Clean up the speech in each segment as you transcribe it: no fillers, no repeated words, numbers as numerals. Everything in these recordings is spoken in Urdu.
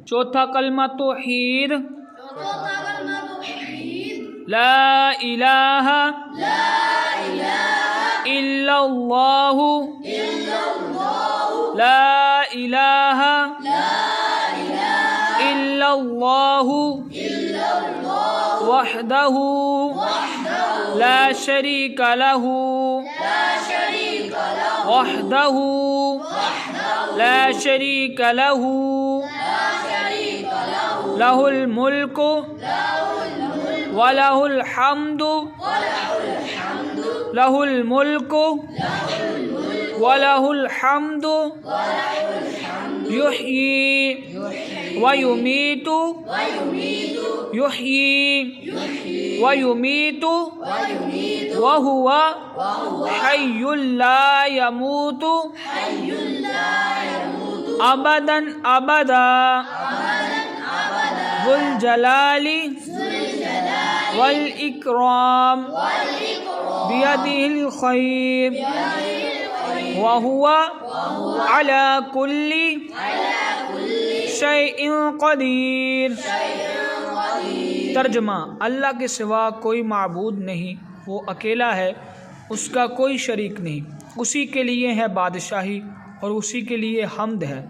چوتھا کلمہ توحید، لا الہ الا اللہ، لا الہ الا اللہ وحدہ لا شریک لہ، وحدہ لا شریک لہ، لہ الملک وَلَهُ الْحَمْدُ، لَهُ الْمُلْكُ وَلَهُ الْحَمْدُ يُحْيِي وَيُمِيتُ، يُحْيِي وَيُمِيتُ وَهُوَ حَيٌّ لَا يَمُوتُ أَبَدًا أَبَدًا، ذُو الْجَلَالِ والإكرام بيده الخير وهو على كل شيء قدير۔ ترجمہ، اللہ کے سوا کوئی معبود نہیں، وہ اکیلا ہے، اس کا کوئی شریک نہیں، اسی کے لیے ہے بادشاہی اور اسی کے لیے حمد ہے،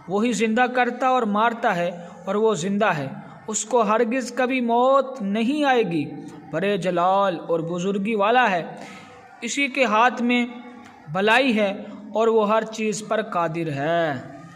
وہی زندہ کرتا اور مارتا ہے اور وہ زندہ ہے، اس کو ہرگز کبھی موت نہیں آئے گی، بڑے جلال اور بزرگی والا ہے، اسی کے ہاتھ میں بھلائی ہے اور وہ ہر چیز پر قادر ہے۔